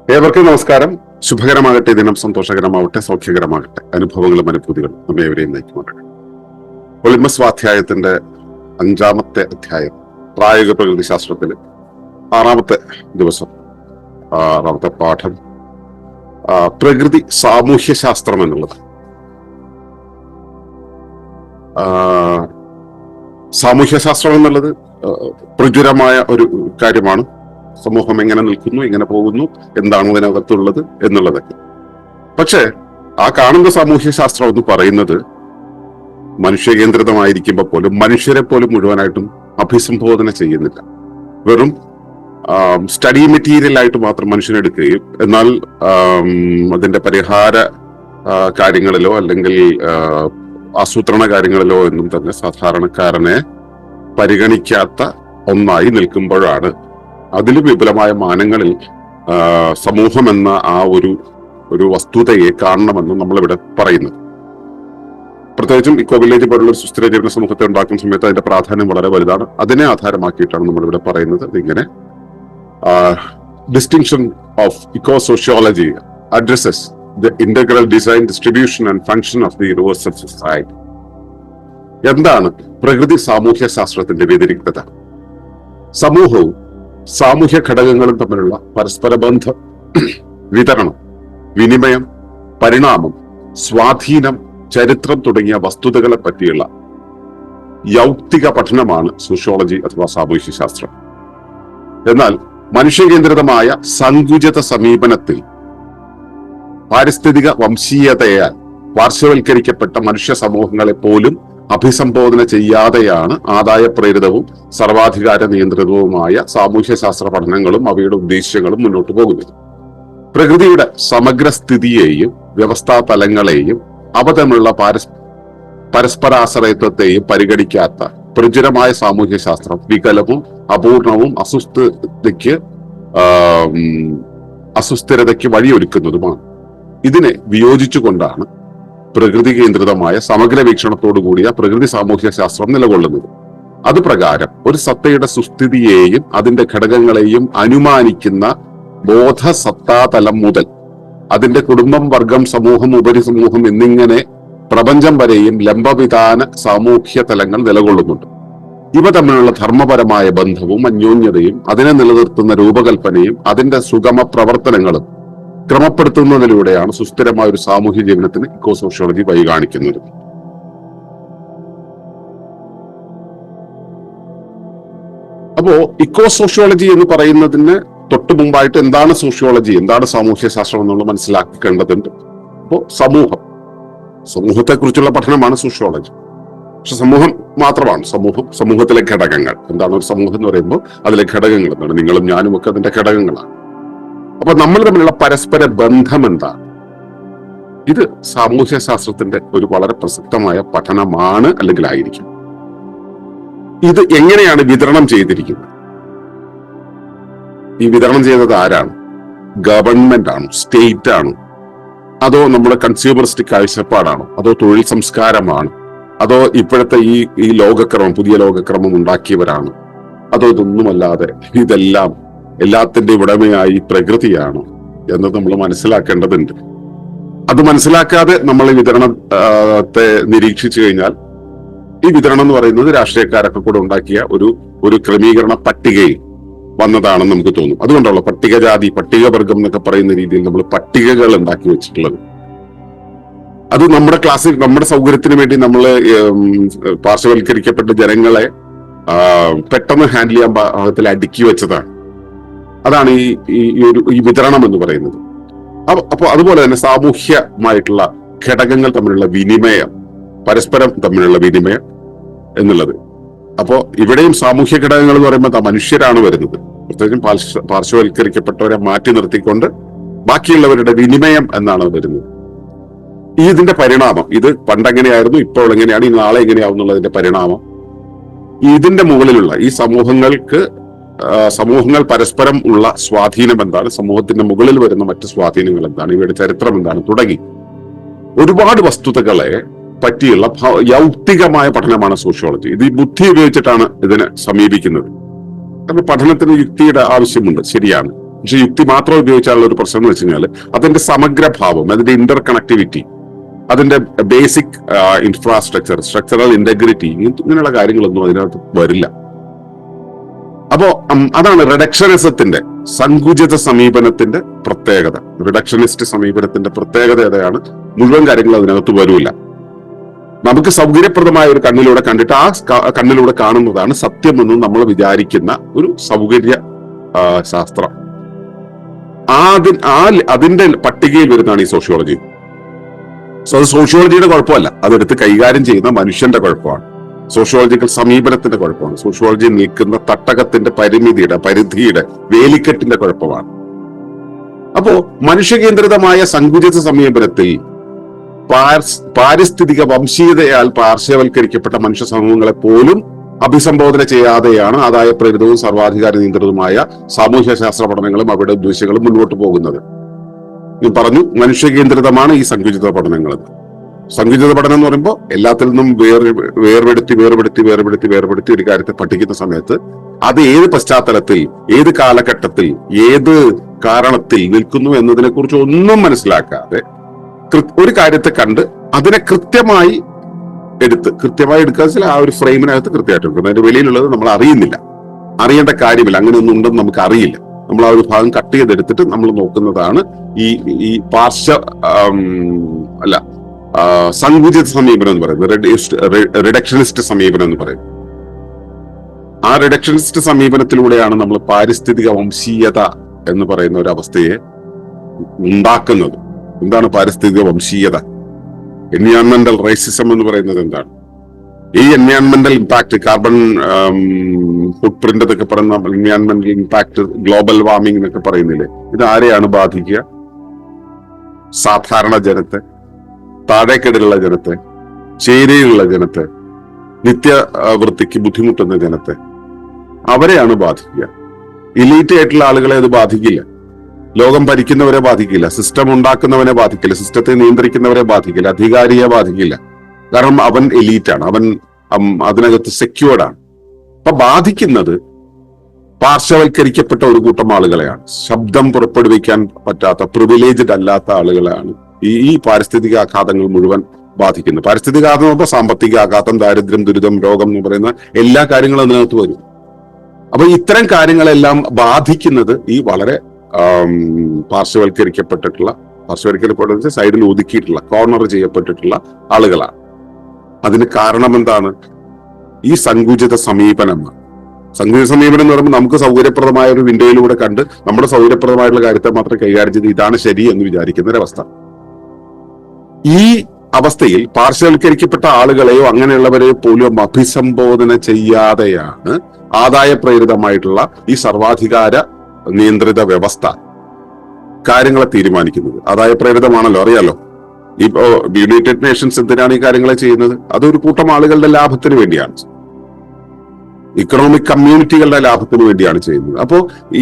ഏവർക്കും നമസ്കാരം. ശുഭകരമാകട്ടെ, ദിനം സന്തോഷകരമാവട്ടെ, സൗഖ്യകരമാകട്ടെ, അനുഭവങ്ങളും അനുഭൂതികളും നമ്മെ എവരെയും നയിക്കുമാകട്ടെ. ഒളിമ്പസ് സ്വാധ്യായത്തിന്റെ 5-ാമത്തെ അധ്യായം, പ്രായോഗിക പ്രകൃതി ശാസ്ത്രത്തില് 6-ാമത്തെ ദിവസം, 6-ാമത്തെ പാഠം പ്രകൃതി സാമൂഹ്യ ശാസ്ത്രം എന്നുള്ളത്. സാമൂഹ്യ ശാസ്ത്രം എന്നുള്ളത് പ്രചുരമായ ഒരു കാര്യമാണ്. സമൂഹം എങ്ങനെ നിൽക്കുന്നു, എങ്ങനെ പോകുന്നു, എന്താണ് അതിനകത്തുള്ളത് എന്നുള്ളതൊക്കെ. പക്ഷെ ആ കാണുന്ന സാമൂഹ്യ ശാസ്ത്രം എന്ന് പറയുന്നത് മനുഷ്യകേന്ദ്രിതമായിരിക്കുമ്പോൾ പോലും മനുഷ്യരെ പോലും മുഴുവനായിട്ടും അഭിസംബോധന ചെയ്യുന്നില്ല. വെറും സ്റ്റഡി മെറ്റീരിയൽ ആയിട്ട് മാത്രം മനുഷ്യനെടുക്കുകയും എന്നാൽ അതിന്റെ പരിഹാര കാര്യങ്ങളിലോ അല്ലെങ്കിൽ ആസൂത്രണ കാര്യങ്ങളിലോ എന്നും തന്നെ സാധാരണക്കാരനെ പരിഗണിക്കാത്ത ഒന്നായി നിൽക്കുമ്പോഴാണ് അതിൽ വിപുലമായ മാനങ്ങളിൽ സമൂഹം എന്ന ആ ഒരു വസ്തുതയെ കാണണമെന്ന് നമ്മളിവിടെ പറയുന്നത്. പ്രത്യേകിച്ചും ഇക്കോ വില്ലേജ് പോലുള്ള ഒരു സുസ്ഥിര ജീവന സമൂഹത്തെ ഉണ്ടാക്കുന്ന സമയത്ത് അതിന്റെ പ്രാധാന്യം വളരെ വലുതാണ്. അതിനെ ആധാരമാക്കിയിട്ടാണ് നമ്മളിവിടെ പറയുന്നത്. ഇങ്ങനെ distinction of eco sociology addresses the integral design, distribution and function of the universal society. എന്താണ് പ്രകൃതി സാമൂഹ്യ ശാസ്ത്രത്തിന്റെ വ്യതിരിക്തത? സമൂഹവും സാമൂഹ്യ ഘടകങ്ങളും തമ്മിലുള്ള പരസ്പര ബന്ധം, വിതരണം, വിനിമയം, പരിണാമം, സ്വാധീനം, ചരിത്രം തുടങ്ങിയ വസ്തുതകളെ പറ്റിയുള്ള യൗക്തിക പഠനമാണ് സോഷ്യോളജി അഥവാ സാമൂഹ്യ ശാസ്ത്രം. എന്നാൽ മനുഷ്യകേന്ദ്രിതമായ സങ്കുചിത സമീപനത്തിൽ പാരിസ്ഥിതിക വംശീയതയാൽ പാർശ്വവൽക്കരിക്കപ്പെട്ട മനുഷ്യ സമൂഹങ്ങളെ പോലും അഭിസംബോധന ചെയ്യാതെയാണ് ആദായപ്രേരിതവും സർവാധികാര നിയന്ത്രിതവുമായ സാമൂഹ്യ ശാസ്ത്ര പഠനങ്ങളും അവയുടെ ഉദ്ദേശ്യങ്ങളും മുന്നോട്ട് പോകുന്നത്. പ്രകൃതിയുടെ സമഗ്ര സ്ഥിതിയെയും വ്യവസ്ഥാ തലങ്ങളെയും അവ തമ്മിലുള്ള പരസ്പരാശ്രയത്വത്തെയും പരിഗണിക്കാത്ത പ്രചുരമായ സാമൂഹ്യ ശാസ്ത്രം വികലവും അപൂർണവും അസുസ്ഥിരതയ്ക്ക് വഴിയൊരുക്കുന്നതുമാണ്. ഇതിനെ വിയോജിച്ചുകൊണ്ടാണ് പ്രകൃതി കേന്ദ്രിതമായ സമഗ്ര വീക്ഷണത്തോടു കൂടിയ പ്രകൃതി സാമൂഹ്യ ശാസ്ത്രം നിലകൊള്ളുന്നത്. അതുപ്രകാരം ഒരു സത്തയുടെ സുസ്ഥിതിയെയും അതിന്റെ ഘടകങ്ങളെയും അനുമാനിക്കുന്ന ബോധസത്താതലം മുതൽ അതിന്റെ കുടുംബം, വർഗം, സമൂഹം, ഉപരിസമൂഹം എന്നിങ്ങനെ പ്രപഞ്ചം വരെയും ലംബവിധാന സാമൂഹ്യ തലങ്ങൾ നിലകൊള്ളുന്നുണ്ട്. ഇവ തമ്മിലുള്ള ധർമ്മപരമായ ബന്ധവും അന്യോന്യതയും അതിനെ നിലനിർത്തുന്ന രൂപകൽപ്പനയും അതിന്റെ സുഗമ പ്രവർത്തനങ്ങളും ക്രമപ്പെടുത്തുന്നതിലൂടെയാണ് സുസ്ഥിരമായ ഒരു സാമൂഹ്യ ജീവനത്തിന് ഇക്കോ സോഷ്യോളജി വഴി കാണിക്കുന്നത്. അപ്പോ ഇക്കോ സോഷ്യോളജി എന്ന് പറയുന്നതിന് തൊട്ടു മുമ്പായിട്ട് എന്താണ് സോഷ്യോളജി, എന്താണ് സാമൂഹ്യ ശാസ്ത്രം എന്നുള്ളത് മനസ്സിലാക്കേണ്ടതുണ്ട്. അപ്പോ സമൂഹത്തെ കുറിച്ചുള്ള പഠനമാണ് സോഷ്യോളജി. പക്ഷെ സമൂഹം മാത്രമാണ് സമൂഹത്തിലെ ഘടകങ്ങൾ. എന്താണ് ഒരു സമൂഹം എന്ന് പറയുമ്പോൾ അതിലെ ഘടകങ്ങൾ എന്താണ്? നിങ്ങളും ഞാനും ഒക്കെ അതിന്റെ ഘടകങ്ങളാണ്. അപ്പൊ നമ്മൾ തമ്മിലുള്ള പരസ്പര ബന്ധം എന്താണ്? ഇത് സാമൂഹ്യ ശാസ്ത്രത്തിന്റെ ഒരു വളരെ പ്രസക്തമായ പഠനമാണ്, അല്ലെങ്കിൽ ആയിരിക്കും. ഇത് എങ്ങനെയാണ് വിതരണം ചെയ്തിരിക്കുന്നത്? ഈ വിതരണം ചെയ്യുന്നത് ആരാണ്? ഗവൺമെന്റ് ആണോ? സ്റ്റേറ്റ് ആണോ? അതോ നമ്മുടെ കൺസ്യൂമറിസ്റ്റിക് കാഴ്ചപ്പാടാണോ? അതോ തൊഴിൽ സംസ്കാരമാണ്? അതോ ഇപ്പോഴത്തെ ഈ ലോകക്രമം, പുതിയ ലോകക്രമം ഉണ്ടാക്കിയവരാണ്? അതോ ഇതൊന്നുമല്ലാതെ ഇതെല്ലാം എല്ലാത്തിന്റെ ഉടമയായി പ്രകൃതിയാണ് എന്നത് നമ്മൾ മനസ്സിലാക്കേണ്ടതുണ്ട്. അത് മനസ്സിലാക്കാതെ നമ്മൾ ഈ വിതരണത്തെ നിരീക്ഷിച്ചു കഴിഞ്ഞാൽ ഈ വിതരണം എന്ന് പറയുന്നത് രാഷ്ട്രീയക്കാരൊക്കെ കൂടെ ഉണ്ടാക്കിയ ഒരു ക്രമീകരണ പട്ടികയിൽ വന്നതാണെന്ന് നമുക്ക് തോന്നും. അതുകൊണ്ടുള്ള പട്ടികജാതി, പട്ടികവർഗം എന്നൊക്കെ പറയുന്ന രീതിയിൽ നമ്മൾ പട്ടികകൾ ഉണ്ടാക്കി വെച്ചിട്ടുള്ളത്. അത് നമ്മുടെ സൗകര്യത്തിന് വേണ്ടി നമ്മൾ പാർശ്വവൽക്കരിക്കപ്പെട്ട ജനങ്ങളെ പെട്ടെന്ന് ഹാൻഡിൽ ചെയ്യാൻ പാകത്തിൽ അടുക്കി വെച്ചതാണ്. അതാണ് ഈ വിതരണം എന്ന് പറയുന്നത്. അപ്പൊ അതുപോലെ തന്നെ സാമൂഹ്യമായിട്ടുള്ള ഘടകങ്ങൾ തമ്മിലുള്ള വിനിമയം, പരസ്പരം തമ്മിലുള്ള വിനിമയം എന്നുള്ളത്. അപ്പോ ഇവിടെയും സാമൂഹ്യ ഘടകങ്ങൾ എന്ന് പറയുമ്പോൾ മനുഷ്യരാണ് വരുന്നത്. പ്രത്യേകിച്ചും പാർശ്വവൽക്കരിക്കപ്പെട്ടവരെ മാറ്റി നിർത്തിക്കൊണ്ട് ബാക്കിയുള്ളവരുടെ വിനിമയം എന്നാണ് വരുന്നത്. ഇതിന്റെ പരിണാമം, ഇത് പണ്ടെങ്ങനെയായിരുന്നു, ഇപ്പോൾ എങ്ങനെയാണ്, ഈ നാളെ എങ്ങനെയാവും എന്നുള്ളതിന്റെ പരിണാമം. ഇതിന്റെ മുകളിലുള്ള ഈ സമൂഹങ്ങൾ പരസ്പരം ഉള്ള സ്വാധീനം എന്താണ്, സമൂഹത്തിന്റെ മുകളിൽ വരുന്ന മറ്റ് സ്വാധീനങ്ങൾ എന്താണ്, ഇവയുടെ ചരിത്രം എന്താണ്, തുടങ്ങി ഒരുപാട് വസ്തുതകളെ പറ്റിയുള്ള യൗക്തികമായ പഠനമാണ് സോഷ്യോളജി. ഇത് ഈ ബുദ്ധി ഉപയോഗിച്ചിട്ടാണ് ഇതിനെ സമീപിക്കുന്നത്. കാരണം പഠനത്തിന് യുക്തിയുടെ ആവശ്യമുണ്ട്, ശരിയാണ്. പക്ഷെ യുക്തി മാത്രം ഉപയോഗിച്ചാലുള്ള ഒരു പ്രശ്നം എന്ന് വെച്ച് കഴിഞ്ഞാൽ അതിന്റെ സമഗ്രഭാവം, അതിന്റെ ഇന്റർ കണക്ടിവിറ്റി, അതിന്റെ ബേസിക് ഇൻഫ്രാസ്ട്രക്ചർ, സ്ട്രക്ചറൽ ഇന്റഗ്രിറ്റി, ഇങ്ങനെയുള്ള കാര്യങ്ങളൊന്നും അതിനകത്ത് വരില്ല. അപ്പോ അതാണ് റിഡക്ഷനിസത്തിന്റെ, സങ്കുചിത സമീപനത്തിന്റെ പ്രത്യേകത. റിഡക്ഷനിസ്റ്റ് സമീപനത്തിന്റെ പ്രത്യേകത ഏതാണ്? മുഴുവൻ കാര്യങ്ങളും അതിനകത്ത് വരില്ല. നമുക്ക് സൗകര്യപ്രദമായ ഒരു കണ്ണിലൂടെ കണ്ടിട്ട് ആ കണ്ണിലൂടെ കാണുന്നതാണ് സത്യമെന്ന് നമ്മൾ വിചാരിക്കുന്ന ഒരു സൗകര്യ ശാസ്ത്രം. അതിന്റെ പട്ടികയിൽ വരുന്നതാണ് ഈ സോഷ്യോളജി. അത് സോഷ്യോളജിയുടെ കുഴപ്പമല്ല, അതെടുത്ത് കൈകാര്യം ചെയ്യുന്ന മനുഷ്യന്റെ കുഴപ്പമാണ്. സോഷ്യോളജിക്കൽ സമീപനത്തിന്റെ കുഴപ്പമാണ്. സോഷ്യോളജി നിൽക്കുന്ന തട്ടകത്തിന്റെ പരിധിയുടെ വേലിക്കെട്ടിന്റെ കുഴപ്പമാണ്. അപ്പോ മനുഷ്യകേന്ദ്രിതമായ സങ്കുചിത സമീപനത്തിൽ പാരിസ്ഥിതിക വംശീയതയാൽ പാർശ്വവൽക്കരിക്കപ്പെട്ട മനുഷ്യ സമൂഹങ്ങളെ പോലും അഭിസംബോധന ചെയ്യാതെയാണ് ആദായപ്രേരിതവും സർവാധികാര നിയന്ത്രിതവുമായ സാമൂഹ്യ ശാസ്ത്ര പഠനങ്ങളും അവരുടെ ഉദ്ദേശങ്ങളും മുന്നോട്ട് പോകുന്നത്. ഞാൻ പറഞ്ഞു, മനുഷ്യകേന്ദ്രിതമാണ് ഈ സങ്കുചിത പഠനങ്ങൾ. സങ്കുചിത പഠനം എന്ന് പറയുമ്പോൾ എല്ലാത്തിൽ നിന്നും വേർപെടുത്തി ഒരു കാര്യത്തെ പഠിക്കുന്ന സമയത്ത് അത് ഏത് പശ്ചാത്തലത്തിൽ, ഏത് കാലഘട്ടത്തിൽ, ഏത് കാരണത്തിൽ നിൽക്കുന്നു എന്നതിനെ കുറിച്ച് ഒന്നും മനസ്സിലാക്കാതെ ഒരു കാര്യത്തെ കണ്ട് അതിനെ കൃത്യമായി എടുക്കുക വെച്ചാൽ ആ ഒരു ഫ്രെയിമിനകത്ത് കൃത്യമായിട്ട് എടുക്കുന്നത്. അതിന്റെ വെളിയിലുള്ളത് നമ്മൾ അറിയുന്നില്ല, അറിയേണ്ട കാര്യമില്ല, അങ്ങനെ ഒന്നും ഉണ്ടെന്ന് നമുക്ക് അറിയില്ല. നമ്മൾ ആ ഒരു ഭാഗം കട്ട് ചെയ്തെടുത്തിട്ട് നമ്മൾ നോക്കുന്നതാണ് ഈ സങ്കുചിത സമീപനം എന്ന് പറയുന്നത്, റിഡക്ഷനിസ്റ്റ് സമീപനം എന്ന് പറയുന്നത്. ആ റിഡക്ഷനിസ്റ്റ് സമീപനത്തിലൂടെയാണ് നമ്മൾ പാരിസ്ഥിതിക വംശീയത എന്ന് പറയുന്ന ഒരു അവസ്ഥയെ ഉണ്ടാക്കുന്നത്. എന്താണ് പാരിസ്ഥിതിക വംശീയത? എൻവയോൺമെന്റൽ റേസിസം എന്ന് പറയുന്നത് എന്താണ്? ഈ എൻവയോൺമെന്റൽ ഇമ്പാക്ട്, കാർബൺ ഫുട് പ്രിന്റ് എന്നൊക്കെ പറയുന്ന എൻവയോൺമെന്റൽ ഇമ്പാക്ട്, ഗ്ലോബൽ വാർമിംഗ് എന്നൊക്കെ പറയുന്നില്ലേ, ഇത് ആരെയാണ് ബാധിക്കുക? സാധാരണ ജനത്തെ, താഴേക്കിടയിലുള്ള ജനത്തെ, ചേരിയിലുള്ള ജനത്തെ, നിത്യവൃത്തിക്ക് ബുദ്ധിമുട്ടുന്ന ജനത്തെ, അവരെയാണ് ബാധിക്കുക. ഇലീറ്റ് ആയിട്ടുള്ള ആളുകളെ അത് ബാധിക്കില്ല. ലോകം ഭരിക്കുന്നവരെ ബാധിക്കില്ല, സിസ്റ്റം ഉണ്ടാക്കുന്നവനെ ബാധിക്കില്ല, സിസ്റ്റത്തെ നിയന്ത്രിക്കുന്നവരെ ബാധിക്കില്ല, അധികാരിയെ ബാധിക്കില്ല. കാരണം അവൻ എലീറ്റാണ്, അവൻ അതിനകത്ത് സെക്യൂർഡാണ്. അപ്പൊ ബാധിക്കുന്നത് പാർശ്വവൽക്കരിക്കപ്പെട്ട ഒരു കൂട്ടം ആളുകളെയാണ്, ശബ്ദം പുറപ്പെടുവിക്കാൻ പറ്റാത്ത, പ്രിവിലേജ്ഡ് അല്ലാത്ത ആളുകളെയാണ് ഈ പാരിസ്ഥിതിക ആഘാതങ്ങൾ മുഴുവൻ ബാധിക്കുന്നത്. പാരിസ്ഥിതിക ആഘാതം എന്ന് പറയുമ്പോൾ സാമ്പത്തിക ആഘാതം, ദാരിദ്ര്യം, ദുരിതം, രോഗം എന്ന് പറയുന്ന എല്ലാ കാര്യങ്ങളും അതിനകത്ത് വരും. അപ്പൊ ഇത്തരം കാര്യങ്ങളെല്ലാം ബാധിക്കുന്നത് ഈ വളരെ പാർശ്വവൽക്കരിക്കപ്പെട്ട സൈഡിൽ ഒതുക്കിയിട്ടുള്ള, കോർണർ ചെയ്യപ്പെട്ടിട്ടുള്ള ആളുകളാണ്. അതിന് കാരണം എന്താണ്? ഈ സങ്കുചിത സമീപനമാണ്. സങ്കുചിത സമീപനം എന്ന് പറയുമ്പോൾ നമുക്ക് സൗകര്യപ്രദമായ ഒരു വിൻഡോയിലൂടെ കണ്ട് നമ്മുടെ സൗകര്യപ്രദമായിട്ടുള്ള കാര്യത്തെ മാത്രം കൈകാര്യം ചെയ്ത് ഇതാണ് ശരി എന്ന് വിചാരിക്കുന്ന ഒരവസ്ഥ. ഈ അവസ്ഥയിൽ പാർശ്വവൽക്കരിക്കപ്പെട്ട ആളുകളെയോ അങ്ങനെയുള്ളവരെയോ പോലും അഭിസംബോധന ചെയ്യാതെയാണ് ആദായപ്രേരിതമായിട്ടുള്ള ഈ സർവാധികാര നിയന്ത്രിത വ്യവസ്ഥ കാര്യങ്ങളെ തീരുമാനിക്കുന്നത്. ആദായപ്രേരിതമാണല്ലോ, അറിയാലോ. ഇപ്പോ യുണൈറ്റഡ് നേഷൻസ് എന്തിനാണ് ഈ കാര്യങ്ങളെ ചെയ്യുന്നത്? അതൊരു കൂട്ടം ആളുകളുടെ ലാഭത്തിന് വേണ്ടിയാണ്, ഇക്കണോമിക് കമ്മ്യൂണിറ്റികളുടെ ലാഭത്തിന് വേണ്ടിയാണ് ചെയ്യുന്നത്. അപ്പോ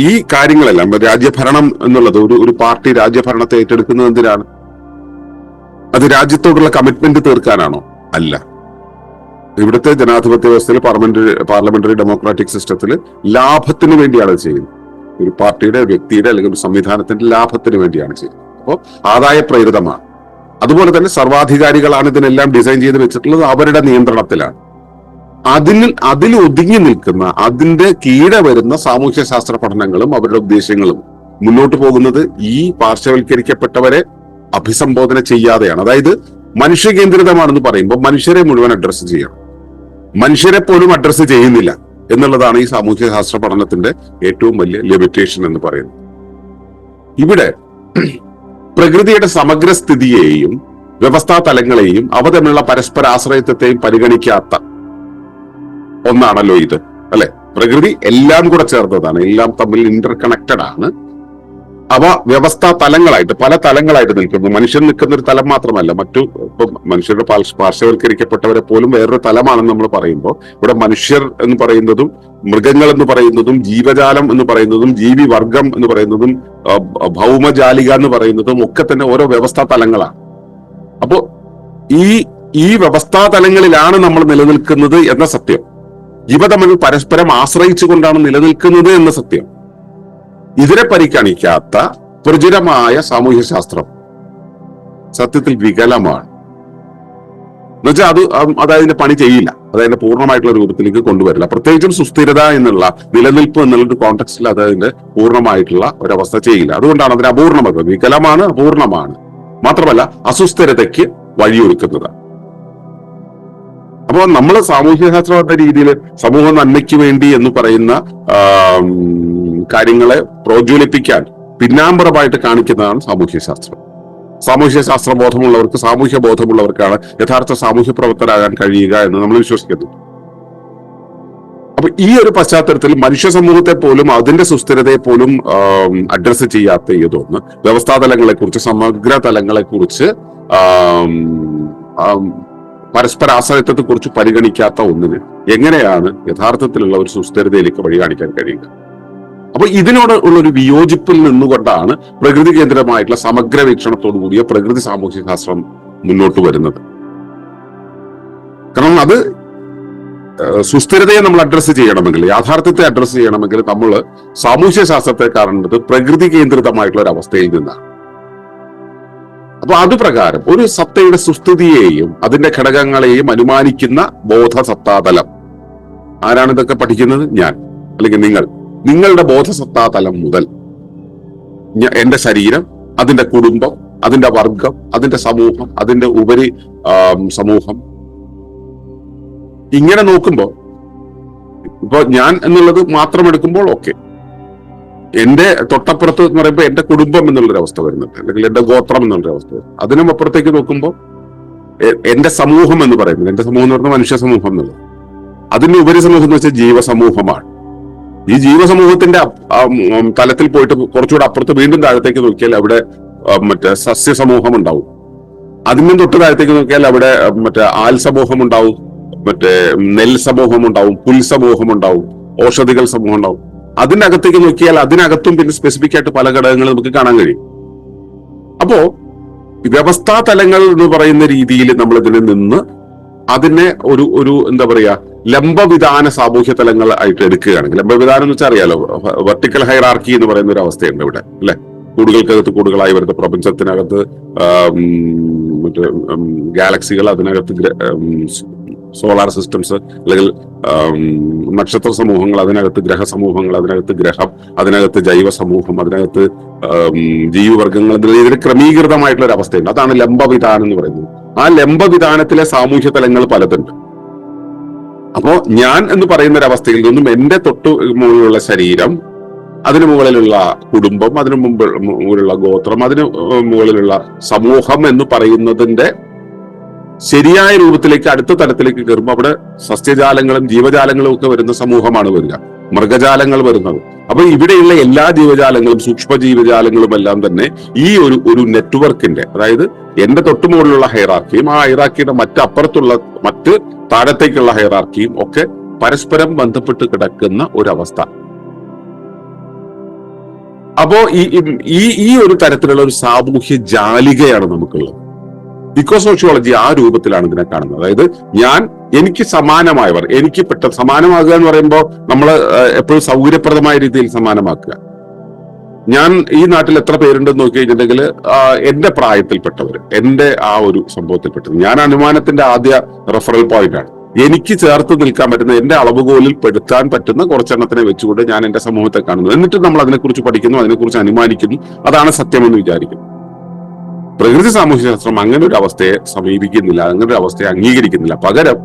ഈ കാര്യങ്ങളെല്ലാം, രാജ്യഭരണം എന്നുള്ളത്, ഒരു പാർട്ടി രാജ്യഭരണത്തെ ഏറ്റെടുക്കുന്നത് എന്തിനാണ്? അത് രാജ്യത്തോടുള്ള കമ്മിറ്റ്മെന്റ് തീർക്കാനാണോ? അല്ല. ഇവിടുത്തെ ജനാധിപത്യ വ്യവസ്ഥയിൽ, പാർലമെന്ററി ഡെമോക്രാറ്റിക് സിസ്റ്റത്തിൽ ലാഭത്തിന് വേണ്ടിയാണ് ചെയ്യുന്നത്. ഒരു പാർട്ടിയുടെ, വ്യക്തിയുടെ അല്ലെങ്കിൽ ഒരു സംവിധാനത്തിന്റെ ലാഭത്തിന് വേണ്ടിയാണ് ചെയ്യുന്നത്. അപ്പോൾ ആദായപ്രേരിതമാണ്. അതുപോലെ തന്നെ സർവാധികാരികളാണ് ഇതിനെല്ലാം ഡിസൈൻ ചെയ്ത് വെച്ചിട്ടുള്ളത്, അവരുടെ നിയന്ത്രണത്തിലാണ്. അതിൽ ഒതുങ്ങി നിൽക്കുന്ന, അതിന്റെ കീഴെ വരുന്ന സാമൂഹ്യ ശാസ്ത്ര പഠനങ്ങളും അവരുടെ ഉദ്ദേശ്യങ്ങളും മുന്നോട്ട് പോകുന്നത് ഈ പാർശ്വവൽക്കരിക്കപ്പെട്ടവരെ അഭിസംബോധന ചെയ്യാതെയാണ്. അതായത് മനുഷ്യകേന്ദ്രിതമാണെന്ന് പറയുമ്പോൾ മനുഷ്യരെ മുഴുവൻ അഡ്രസ്സ് ചെയ്യണം, മനുഷ്യരെ പോലും അഡ്രസ്സ് ചെയ്യുന്നില്ല എന്നുള്ളതാണ് ഈ സാമൂഹ്യ ശാസ്ത്ര പഠനത്തിന്റെ ഏറ്റവും വലിയ ലിമിറ്റേഷൻ എന്ന് പറയുന്നത്. ഇവിടെ പ്രകൃതിയുടെ സമഗ്ര സ്ഥിതിയെയും വ്യവസ്ഥാ തലങ്ങളെയും അവ തമ്മിലുള്ള പരസ്പര ആശ്രയത്വത്തെയും പരിഗണിക്കാത്ത ഒന്നാണല്ലോ ഇത്, അല്ലെ? പ്രകൃതി എല്ലാം കൂടെ ചേർന്നതാണ്, എല്ലാം തമ്മിൽ ഇന്റർ കണക്റ്റഡ് ആണ്. അവ വ്യവസ്ഥാ തലങ്ങളായിട്ട്, പല തലങ്ങളായിട്ട് നിൽക്കുന്നു. മനുഷ്യൻ നിൽക്കുന്ന ഒരു തലം മാത്രമല്ല, ഇപ്പം മനുഷ്യരുടെ പാർശ്വവൽക്കരിക്കപ്പെട്ടവരെ പോലും വേറൊരു തലമാണെന്ന് നമ്മൾ പറയുമ്പോൾ ഇവിടെ മനുഷ്യർ എന്ന് പറയുന്നതും, മൃഗങ്ങൾ എന്ന് പറയുന്നതും, ജീവജാലം എന്ന് പറയുന്നതും, ജീവി വർഗം എന്ന് പറയുന്നതും, ഭൗമജാലിക എന്ന് പറയുന്നതും ഒക്കെ തന്നെ ഓരോ വ്യവസ്ഥാ തലങ്ങളാണ്. അപ്പോ ഈ വ്യവസ്ഥാ തലങ്ങളിലാണ് നമ്മൾ നിലനിൽക്കുന്നത് എന്ന സത്യം, ഇവ തമ്മിൽ പരസ്പരം ആശ്രയിച്ചുകൊണ്ടാണ് നിലനിൽക്കുന്നത് എന്ന സത്യം, ഇതിനെ പരിഗണിക്കാത്ത പ്രചുരമായ സാമൂഹ്യ ശാസ്ത്രം സത്യത്തിൽ വികലമാണ്. എന്നുവെച്ചാൽ അത് അതിന്റെ പണി ചെയ്യില്ല, അത് അതിന്റെ പൂർണ്ണമായിട്ടുള്ള രൂപത്തിലേക്ക് കൊണ്ടുവരില്ല. പ്രത്യേകിച്ചും സുസ്ഥിരത എന്നുള്ള നിലനിൽപ്പ് എന്നുള്ളൊരു കോണ്ടെക്സ്റ്റിൽ അത് അതിന്റെ പൂർണ്ണമായിട്ടുള്ള ഒരവസ്ഥ ചെയ്യില്ല. അതുകൊണ്ടാണ് അതിന് അപൂർണമത്. വികലമാണ്, അപൂർണമാണ്, മാത്രമല്ല അസുസ്ഥിരതയ്ക്ക് വഴിയൊരുക്കുന്നതാണ്. അപ്പോൾ നമ്മൾ സാമൂഹ്യശാസ്ത്രത്തിന്റെ രീതിയിൽ സമൂഹ നന്മയ്ക്ക് വേണ്ടി എന്ന് പറയുന്ന കാര്യങ്ങളെ പ്രോജ്വലിപ്പിക്കാൻ പിന്നാമ്പറമായിട്ട് കാണിക്കുന്നതാണ് സാമൂഹ്യശാസ്ത്രം. സാമൂഹ്യശാസ്ത്ര ബോധമുള്ളവർക്ക്, സാമൂഹ്യ ബോധമുള്ളവർക്കാണ് യഥാർത്ഥ സാമൂഹ്യ പ്രവർത്തകരാകാൻ കഴിയുക എന്ന് നമ്മൾ വിശ്വസിക്കുന്നു. അപ്പൊ ഈ ഒരു പശ്ചാത്തലത്തിൽ മനുഷ്യ സമൂഹത്തെ പോലും അതിന്റെ സുസ്ഥിരതയെ പോലും അഡ്രസ് ചെയ്യാത്ത ഇതൊന്ന്, വ്യവസ്ഥാതലങ്ങളെ കുറിച്ച്, സമഗ്ര തലങ്ങളെ കുറിച്ച്, പരസ്പര ആശ്രയത്വത്തെ കുറിച്ച് പരിഗണിക്കാത്ത ഒന്നിന് എങ്ങനെയാണ് യഥാർത്ഥത്തിലുള്ള ഒരു സുസ്ഥിരതയിലേക്ക് വഴി കാണിക്കാൻ കഴിയുക? അപ്പൊ ഇതിനോട് ഉള്ളൊരു വിയോജിപ്പിൽ നിന്നുകൊണ്ടാണ് പ്രകൃതി കേന്ദ്രമായിട്ടുള്ള സമഗ്ര വീക്ഷണത്തോടു കൂടിയ പ്രകൃതി സാമൂഹ്യ ശാസ്ത്രം മുന്നോട്ട് വരുന്നത്. കാരണം അത് സുസ്ഥിരതയെ നമ്മൾ അഡ്രസ്സ് ചെയ്യണമെങ്കിൽ, യാഥാർത്ഥ്യത്തെ അഡ്രസ്സ് ചെയ്യണമെങ്കിൽ നമ്മൾ സാമൂഹ്യ ശാസ്ത്രത്തെ കാണേണ്ടത് പ്രകൃതി കേന്ദ്രിതമായിട്ടുള്ള ഒരു അവസ്ഥയിൽ നിന്നാണ്. അപ്പൊ അതുപ്രകാരം ഒരു സത്തയുടെ സുസ്ഥിതിയെയും അതിന്റെ ഘടകങ്ങളെയും അനുമാനിക്കുന്ന ബോധസത്താതലം ആരാണ് ഇതൊക്കെ പഠിക്കുന്നത്? ഞാൻ, അല്ലെങ്കിൽ നിങ്ങൾ. നിങ്ങളുടെ ബോധസത്താതലം മുതൽ എന്റെ ശരീരം, അതിന്റെ കുടുംബം, അതിന്റെ വർഗം, അതിന്റെ സമൂഹം, അതിന്റെ ഉപരി സമൂഹം, ഇങ്ങനെ നോക്കുമ്പോൾ ഇപ്പൊ ഞാൻ എന്നുള്ളത് മാത്രം എടുക്കുമ്പോൾ ഓക്കെ, എന്റെ തൊട്ടപ്പുറത്ത് എന്ന് പറയുമ്പോൾ എന്റെ കുടുംബം എന്നുള്ളൊരവസ്ഥ വരുന്നുണ്ട്, അല്ലെങ്കിൽ എന്റെ ഗോത്രം എന്നുള്ളൊരവസ്ഥ വരുന്നത്. അതിനും അപ്പുറത്തേക്ക് നോക്കുമ്പോൾ എന്റെ സമൂഹം എന്ന് പറയുന്നത്, എന്റെ സമൂഹം എന്ന് പറയുന്നത് മനുഷ്യ സമൂഹം എന്നുള്ളത്, അതിന്റെ ഉപരി സമൂഹം എന്ന് വെച്ചാൽ ജീവസമൂഹമാണ്. ഈ ജീവസമൂഹത്തിന്റെ തലത്തിൽ പോയിട്ട് കുറച്ചുകൂടെ അപ്പുറത്ത് വീണ്ടും താഴത്തേക്ക് നോക്കിയാൽ അവിടെ മറ്റേ സസ്യ സമൂഹം ഉണ്ടാവും. അതിനും തൊട്ട് താഴത്തേക്ക് നോക്കിയാൽ അവിടെ മറ്റേ ആൽ സമൂഹം ഉണ്ടാവും, മറ്റേ നെൽ സമൂഹം ഉണ്ടാവും, പുൽ സമൂഹം ഉണ്ടാവും, ഔഷധികൾ സമൂഹം ഉണ്ടാവും. അതിനകത്തേക്ക് നോക്കിയാൽ അതിനകത്തും പിന്നെ സ്പെസിഫിക് ആയിട്ട് പല ഘടകങ്ങൾ നമുക്ക് കാണാൻ കഴിയും. അപ്പോ വ്യവസ്ഥാ തലങ്ങൾ എന്ന് പറയുന്ന രീതിയിൽ നമ്മൾ ഇതിൽ നിന്ന് അതിനെ ഒരു എന്താ പറയാ ലംബവിധാന സാമൂഹ്യ തലങ്ങൾ ആയിട്ട് എടുക്കുകയാണെങ്കിൽ, ലംബവിധാനം എന്ന് വെച്ചാൽ അറിയാലോ, വെർട്ടിക്കൽ ഹൈറാർക്കി എന്ന് പറയുന്ന ഒരു അവസ്ഥയുണ്ട് ഇവിടെ, അല്ലെ? കൂടുകൾക്കകത്ത് കൂടുകളായി വരുന്ന പ്രപഞ്ചത്തിനകത്ത് മറ്റേ ഗാലക്സികൾ, അതിനകത്ത് സോളാർ സിസ്റ്റംസ്, അല്ലെങ്കിൽ നക്ഷത്ര സമൂഹങ്ങൾ, അതിനകത്ത് ഗ്രഹസമൂഹങ്ങൾ, അതിനകത്ത് ഗ്രഹം, അതിനകത്ത് ജൈവ സമൂഹം, അതിനകത്ത് ജീവിവർഗങ്ങൾ, ഇതിന് ക്രമീകൃതമായിട്ടുള്ള ഒരു അവസ്ഥയുണ്ട്. അതാണ് ലംബവിധാനം എന്ന് പറയുന്നത്. ആ ലംബവിധാനത്തിലെ സാമൂഹ്യ തലങ്ങൾ പലതുണ്ട്. അപ്പോ ഞാൻ എന്ന് പറയുന്ന ഒരു അവസ്ഥയിൽ നിന്നും എന്റെ തൊട്ടു മുകളിലുള്ള ശരീരം, അതിനു മുകളിലുള്ള കുടുംബം, അതിനു മുകളിലുള്ള ഗോത്രം, അതിനു മുകളിലുള്ള സമൂഹം എന്ന് പറയുന്നതിന്റെ ശരിയായ രൂപത്തിലേക്ക് അടുത്ത തലത്തിലേക്ക് കയറുമ്പോൾ അവിടെ സസ്യജാലങ്ങളും ജീവജാലങ്ങളും ഒക്കെ വരുന്ന സമൂഹമാണ് വരിക, മൃഗജാലങ്ങൾ വരുന്നത്. അപ്പൊ ഇവിടെയുള്ള എല്ലാ ജീവജാലങ്ങളും, സൂക്ഷ്മ ജീവജാലങ്ങളും എല്ലാം തന്നെ ഈ ഒരു നെറ്റ്വർക്കിന്റെ, അതായത് എന്റെ തൊട്ടുമുകളിലുള്ള ഹൈറാർക്കിയും ആ ഹൈറാർക്കിയുടെ മറ്റപ്പുറത്തുള്ള മറ്റ് താഴത്തേക്കുള്ള ഹൈറാർക്കിയും ഒക്കെ പരസ്പരം ബന്ധപ്പെട്ട് കിടക്കുന്ന ഒരവസ്ഥ. അപ്പോ ഈ ഒരു തരത്തിലുള്ള ഒരു സാമൂഹ്യ ജാലികയാണ് നമുക്കുള്ളത്. ഇക്കോസോഷ്യോളജി ആ രൂപത്തിലാണ് ഇതിനെ കാണുന്നത്. അതായത് എനിക്ക് സമാനമായവർ, എനിക്ക് സമാനമാകുക എന്ന് പറയുമ്പോൾ നമ്മൾ എപ്പോഴും സൗകര്യപ്രദമായ രീതിയിൽ സമാനമാക്കുക. ഞാൻ ഈ നാട്ടിൽ എത്ര പേരുണ്ടെന്ന് നോക്കി കഴിഞ്ഞിട്ടുണ്ടെങ്കിൽ എന്റെ പ്രായത്തിൽപ്പെട്ടവർ, എന്റെ ആ ഒരു സംഭവത്തിൽപ്പെട്ടത്, ഞാൻ അനുമാനത്തിന്റെ ആദ്യ റെഫറൽ പോയിന്റ് ആണ്. എനിക്ക് ചേർത്ത് നിൽക്കാൻ പറ്റുന്ന, എന്റെ അളവുകോലിൽ പെടുത്താൻ പറ്റുന്ന കുറച്ചെണ്ണത്തിനെ വെച്ചുകൊണ്ട് ഞാൻ എന്റെ സമൂഹത്തെ കാണുന്നു. എന്നിട്ട് നമ്മൾ അതിനെക്കുറിച്ച് പഠിക്കുന്നു, അതിനെക്കുറിച്ച് അനുമാനിക്കുന്നു, അതാണ് സത്യമെന്ന് വിചാരിക്കുന്നു. പ്രകൃതി സാമൂഹ്യശാസ്ത്രം അങ്ങനെ ഒരു അവസ്ഥയെ സമീപിക്കുന്നില്ല, അങ്ങനെ ഒരു അവസ്ഥയെ അംഗീകരിക്കുന്നില്ല. പകരം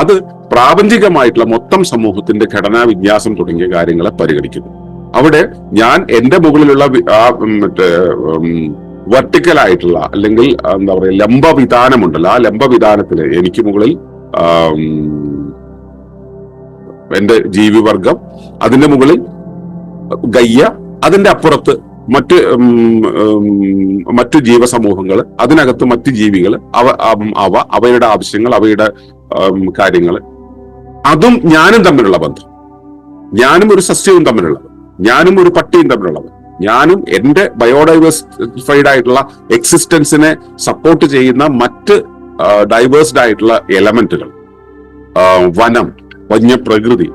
അത് പ്രാപഞ്ചികമായിട്ടുള്ള മൊത്തം സമൂഹത്തിന്റെ ഘടനാ വിന്യാസം തുടങ്ങിയ കാര്യങ്ങളെ പരിഗണിക്കുന്നു. അവിടെ ഞാൻ എന്റെ മുകളിലുള്ള മറ്റേ വെർട്ടിക്കൽ ആയിട്ടുള്ള, അല്ലെങ്കിൽ എന്താ പറയുക, ലംബവിധാനമുണ്ടല്ലോ, ആ ലംബവിധാനത്തില് എനിക്ക് മുകളിൽ എന്റെ ജീവിവർഗം, അതിന്റെ മുകളിൽ ഗയ്യ, അതിന്റെ അപ്പുറത്ത് മറ്റു ജീവസമൂഹങ്ങൾ, അതിനകത്ത് മറ്റു ജീവികൾ, അവയുടെ ആവശ്യങ്ങൾ, അവയുടെ കാര്യങ്ങൾ, അതും ഞാനും തമ്മിലുള്ള ബന്ധം, ഞാനും ഒരു സസ്യവും തമ്മിലുള്ള, ഞാനും ഒരു പട്ടിയും തമ്മിലുള്ള, ഞാനും എന്റെ ബയോഡൈവേഴ്സിഫൈഡ് ആയിട്ടുള്ള എക്സിസ്റ്റൻസിനെ സപ്പോർട്ട് ചെയ്യുന്ന മറ്റ് ഡൈവേഴ്സ്ഡ് ആയിട്ടുള്ള എലമെന്റുകൾ, വനം, വന്യപ്രകൃതി,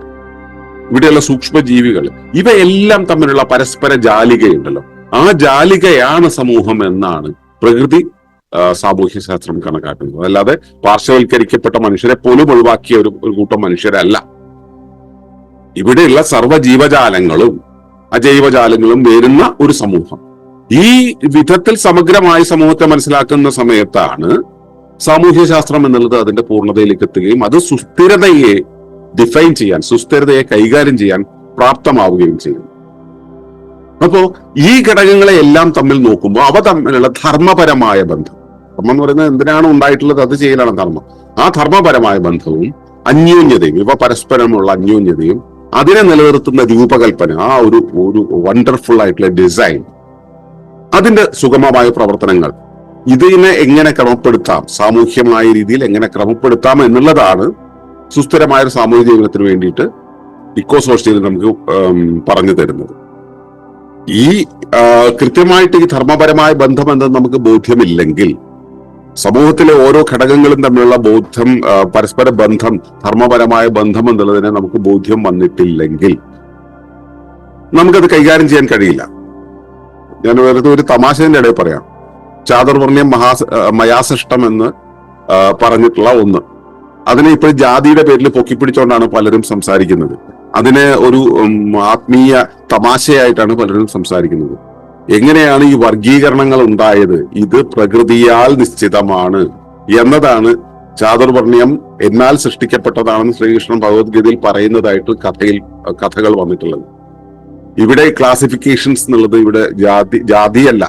ഇവിടെയുള്ള സൂക്ഷ്മജീവികൾ, ഇവയെല്ലാം തമ്മിലുള്ള പരസ്പര ജാലികയുണ്ടല്ലോ, ആ ജാലികയാണ് സമൂഹം എന്നാണ് പ്രകൃതി സാമൂഹ്യ ശാസ്ത്രം കണക്കാക്കുന്നത്. അല്ലാതെ പാർശ്വവൽക്കരിക്കപ്പെട്ട മനുഷ്യരെ പോലും ഒഴിവാക്കിയ ഒരു കൂട്ടം മനുഷ്യരല്ല. ഇവിടെയുള്ള സർവ്വജീവജാലങ്ങളും അജൈവജാലങ്ങളും വരുന്ന ഒരു സമൂഹം. ഈ വിധത്തിൽ സമഗ്രമായ സമൂഹത്തെ മനസ്സിലാക്കുന്ന സമയത്താണ് സാമൂഹ്യ ശാസ്ത്രം എന്നുള്ളത് അതിന്റെ പൂർണ്ണതയിലേക്ക് എത്തുകയും അത് സുസ്ഥിരതയെ ഡിഫൈൻ ചെയ്യാൻ, സുസ്ഥിരതയെ കൈകാര്യം ചെയ്യാൻ പ്രാപ്തമാവുകയും ചെയ്യും. അപ്പോ ഈ ഘടകങ്ങളെ എല്ലാം തമ്മിൽ നോക്കുമ്പോൾ അവ തമ്മിലുള്ള ധർമ്മപരമായ ബന്ധം, ധർമ്മം എന്ന് പറയുന്നത് എന്തിനാണ് ഉണ്ടായിട്ടുള്ളത് അത് ചെയ്യലാണ് ധർമ്മം. ആ ധർമ്മപരമായ ബന്ധവും അന്യോന്യതയും, ഇവ പരസ്പരമുള്ള അന്യോന്യതയും അതിനെ നിലനിർത്തുന്ന രൂപകൽപ്പന, ആ ഒരു വണ്ടർഫുൾ ആയിട്ടുള്ള ഡിസൈൻ, അതിന്റെ സുഗമമായ പ്രവർത്തനങ്ങൾ, ഇതിനെ എങ്ങനെ ക്രമപ്പെടുത്താം, സാമൂഹ്യമായ രീതിയിൽ എങ്ങനെ ക്രമപ്പെടുത്താം എന്നുള്ളതാണ് സുസ്ഥിരമായ ഒരു സാമൂഹിക ജീവിതത്തിന് വേണ്ടിയിട്ട് ഇക്കോ സോഷ്യൽ നമുക്ക് പറഞ്ഞു തരുന്നത്. ഈ കൃത്യമായിട്ട് ഈ ധർമ്മപരമായ ബന്ധം എന്തെന്ന് നമുക്ക് ബോധ്യമില്ലെങ്കിൽ, സമൂഹത്തിലെ ഓരോ ഘടകങ്ങളും തമ്മിലുള്ള ബോധം, പരസ്പര ബന്ധം, ധർമ്മപരമായ ബന്ധം എന്നുള്ളതിനെ നമുക്ക് ബോധ്യം വന്നിട്ടില്ലെങ്കിൽ നമുക്കത് കൈകാര്യം ചെയ്യാൻ കഴിയില്ല. ഞാൻ വെറുതെ ഒരു തമാശയുടെ ഇടയിൽ പറയാം. ചാതുർവർണ്ണ്യം മയാസൃഷ്ടം എന്ന് പറഞ്ഞിട്ടുള്ള ഒന്ന്, അതിനെ ഇപ്പോൾ ജാതിയുടെ പേരിൽ പൊക്കിപ്പിടിച്ചുകൊണ്ടാണ് പലരും സംസാരിക്കുന്നത്. അതിനെ ഒരു ആത്മീയ തമാശയായിട്ടാണ് പലരും സംസാരിക്കുന്നത്. എങ്ങനെയാണ് ഈ വർഗീകരണങ്ങൾ ഉണ്ടായത്? ഇത് പ്രകൃതിയാൽ നിശ്ചിതമാണ് എന്നതാണ് ചാതുർവർണ്ണ്യം എന്നാൽ സൃഷ്ടിക്കപ്പെട്ടതാണെന്ന് ശ്രീകൃഷ്ണൻ ഭഗവത്ഗീതയിൽ പറയുന്നതായിട്ട് കഥകൾ വന്നിട്ടുള്ളത്. ഇവിടെ ക്ലാസിഫിക്കേഷൻസ് എന്നുള്ളത് ഇവിടെ ജാതിയല്ല,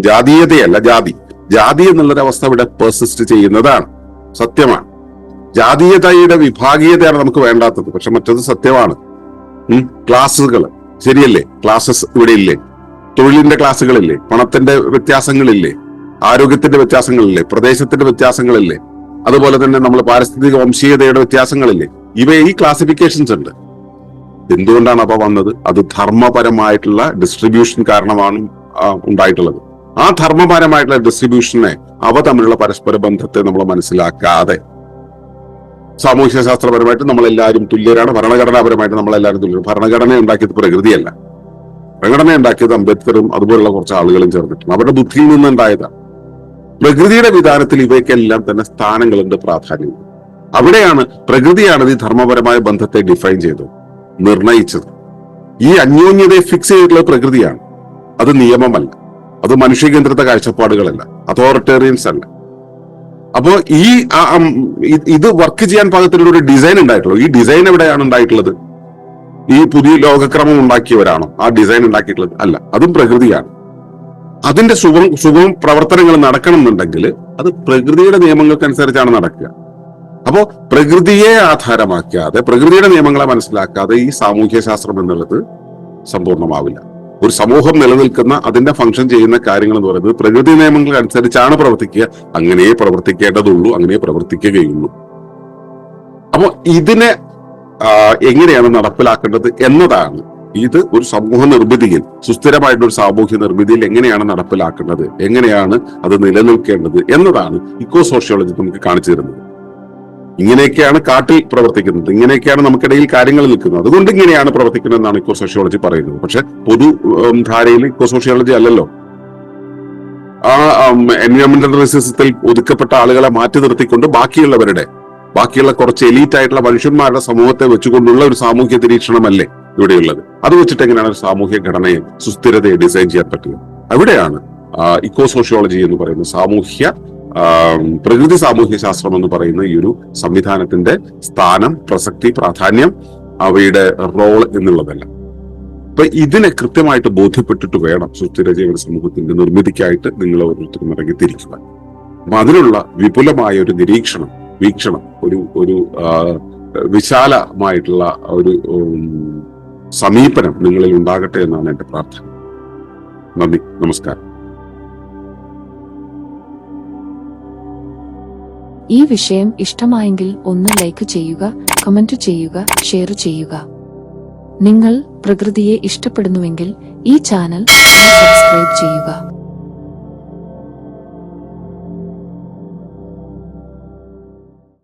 ജാതീയതയല്ല, ജാതി എന്നുള്ളൊരവസ്ഥ ഇവിടെ പെർസിസ്റ്റ് ചെയ്യുന്നതാണ്, സത്യമാണ്. ജാതീയതയുടെ വിഭാഗീയതയാണ് നമുക്ക് വേണ്ടാത്തത്, പക്ഷെ മറ്റത് സത്യമാണ്. ക്ലാസ്സുകൾ ശരിയല്ലേ? ക്ലാസ്സസ് ഇവിടെ ഇല്ലേ? തൊഴിലിന്റെ ക്ലാസ്സുകളില്ലേ? പണത്തിന്റെ വ്യത്യാസങ്ങളില്ലേ? ആരോഗ്യത്തിന്റെ വ്യത്യാസങ്ങളില്ലേ? പ്രദേശത്തിന്റെ വ്യത്യാസങ്ങളില്ലേ? അതുപോലെ തന്നെ നമ്മൾ പാരിസ്ഥിതിക വംശീയതയുടെ വ്യത്യാസങ്ങളില്ലേ? ഈ ക്ലാസിഫിക്കേഷൻസ് ഉണ്ട്. എന്തുകൊണ്ടാണ് അവ വന്നത്? അത് ധർമ്മപരമായിട്ടുള്ള ഡിസ്ട്രിബ്യൂഷൻ കാരണമാണ് ഉണ്ടായിട്ടുള്ളത്. ആ ധർമ്മപരമായിട്ടുള്ള ഡിസ്ട്രിബ്യൂഷനെ, അവ തമ്മിലുള്ള പരസ്പര ബന്ധത്തെ നമ്മൾ മനസ്സിലാക്കാതെ, സാമൂഹ്യ ശാസ്ത്രപരമായിട്ട് നമ്മളെല്ലാവരും തുല്യരാണ്, ഭരണഘടനാപരമായിട്ട് നമ്മളെല്ലാവരും തുല്യരാണ്. ഭരണഘടന ഉണ്ടാക്കിയത് പ്രകൃതിയല്ല, ഭരണഘടന ഉണ്ടാക്കിയത് അംബേദ്കറും അതുപോലുള്ള കുറച്ച് ആളുകളും ചേർന്നിട്ടുണ്ട്. അവരുടെ ബുദ്ധിയിൽ നിന്നുണ്ടായതാണ്. പ്രകൃതിയുടെ വിധാനത്തിൽ ഇവയ്ക്കെല്ലാം തന്നെ സ്ഥാനങ്ങളുണ്ട്, പ്രാധാന്യമുണ്ട്. അവിടെയാണ് പ്രകൃതിയാണ് ഈ ധർമ്മപരമായ ബന്ധത്തെ ഡിഫൈൻ ചെയ്തത്, നിർണയിച്ചത്. ഈ അന്യോന്യതയെ ഫിക്സ് ചെയ്തിട്ടുള്ള പ്രകൃതിയാണ്, അത് നിയമമല്ല, അത് മനുഷ്യകേന്ദ്രിത കാഴ്ചപ്പാടുകളല്ല, അതോറിറ്റേറിയൻസ് അല്ല. അപ്പോ ഇത് വർക്ക് ചെയ്യാൻ പാകത്തിലുള്ള ഒരു ഡിസൈൻ ഉണ്ടായിട്ടുള്ളൂ. ഈ ഡിസൈൻ എവിടെയാണ് ഉണ്ടായിട്ടുള്ളത്? ഈ പുതിയ ലോകക്രമം ഉണ്ടാക്കിയവരാണോ ആ ഡിസൈൻ ഉണ്ടാക്കിയിട്ടുള്ളത്? അല്ല, അതും പ്രകൃതിയാണ്. അതിന്റെ സുഗമ പ്രവർത്തനങ്ങൾ നടക്കണം എന്നുണ്ടെങ്കിൽ അത് പ്രകൃതിയുടെ നിയമങ്ങൾക്കനുസരിച്ചാണ് നടക്കുക. അപ്പോ പ്രകൃതിയെ ആധാരമാക്കാതെ, പ്രകൃതിയുടെ നിയമങ്ങളെ മനസ്സിലാക്കാതെ ഈ സാമൂഹ്യ ശാസ്ത്രം എന്നുള്ളത് സമ്പൂർണ്ണമാവില്ല. ഒരു സമൂഹം നിലനിൽക്കുന്ന, അതിന്റെ ഫംഗ്ഷൻ ചെയ്യുന്ന കാര്യങ്ങൾ എന്ന് പറയുന്നത് പ്രകൃതി നിയമങ്ങൾക്ക് അനുസരിച്ചാണ് പ്രവർത്തിക്കുക. അങ്ങനെ പ്രവർത്തിക്കേണ്ടതുള്ളൂ, അങ്ങനെ പ്രവർത്തിക്കുകയുള്ളൂ. അപ്പോ ഇതിനെ എങ്ങനെയാണ് നടപ്പിലാക്കേണ്ടത് എന്നതാണ്, ഇത് ഒരു സമൂഹ നിർമ്മിതിയിൽ, സുസ്ഥിരമായിട്ടൊരു സാമൂഹ്യ നിർമ്മിതിയിൽ എങ്ങനെയാണ് നടപ്പിലാക്കേണ്ടത്, എങ്ങനെയാണ് അത് നിലനിൽക്കേണ്ടത് എന്നതാണ് ഇക്കോ സോഷ്യോളജി നമുക്ക് കാണിച്ചു തരുന്നത്. ഇങ്ങനെയൊക്കെയാണ് കാട്ടിൽ പ്രവർത്തിക്കുന്നത്, ഇങ്ങനെയൊക്കെയാണ് നമുക്കിടയിൽ കാര്യങ്ങൾ നിൽക്കുന്നത്, അതുകൊണ്ട് ഇങ്ങനെയാണ് പ്രവർത്തിക്കുന്നത് എന്നാണ് ഇക്കോ സോഷ്യോളജി പറയുന്നത്. പക്ഷെ പൊതു ധാരയിൽ ഇക്കോ സോഷ്യോളജി അല്ലല്ലോ. ആ എൻവയോൺമെന്റൽ റെസിസ്റ്റത്തിൽ ഒതുക്കപ്പെട്ട ആളുകളെ മാറ്റി നിർത്തിക്കൊണ്ട് ബാക്കിയുള്ള കുറച്ച് എലീറ്റ് ആയിട്ടുള്ള മനുഷ്യന്മാരുടെ സമൂഹത്തെ വെച്ചുകൊണ്ടുള്ള ഒരു സാമൂഹ്യ നിരീക്ഷണമല്ലേ ഇവിടെയുള്ളത്. അത് വെച്ചിട്ട് എങ്ങനെയാണ് ഒരു സാമൂഹ്യ ഘടനയെ, സുസ്ഥിരതയെ ഡിസൈൻ ചെയ്യാൻ പറ്റുക? അവിടെയാണ് ഇക്കോ സോഷ്യോളജി എന്ന് പറയുന്ന പ്രകൃതി സാമൂഹ്യ ശാസ്ത്രം എന്ന് പറയുന്ന ഈ ഒരു സംവിധാനത്തിന്റെ സ്ഥാനം, പ്രസക്തി, പ്രാധാന്യം, അവയുടെ റോൾ എന്നുള്ളതല്ല. അപ്പൊ ഇതിനെ കൃത്യമായിട്ട് ബോധ്യപ്പെട്ടിട്ട് വേണം സുസ്ഥിര ജീവന സമൂഹത്തിന്റെ നിർമ്മിതിക്കായിട്ട് നിങ്ങൾ ഓരോരുത്തരും ഇറങ്ങി തിരിക്കുവാൻ. അപ്പൊ അതിനുള്ള വിപുലമായ ഒരു വീക്ഷണം, ഒരു വിശാലമായിട്ടുള്ള ഒരു സമീപനം നിങ്ങളിൽ ഉണ്ടാകട്ടെ എന്നാണ് എന്റെ പ്രാർത്ഥന. നന്ദി, നമസ്കാരം. ഈ വിഷയം ഇഷ്ടമായെങ്കിൽ ഒന്ന് ലൈക്ക് ചെയ്യുക, കമന്റ് ചെയ്യുക, ഷെയർ ചെയ്യുക. നിങ്ങൾ പ്രകൃതിയെ ഇഷ്ടപ്പെടുന്നുവെങ്കിൽ ഈ ചാനൽ സബ്സ്ക്രൈബ് ചെയ്യുക.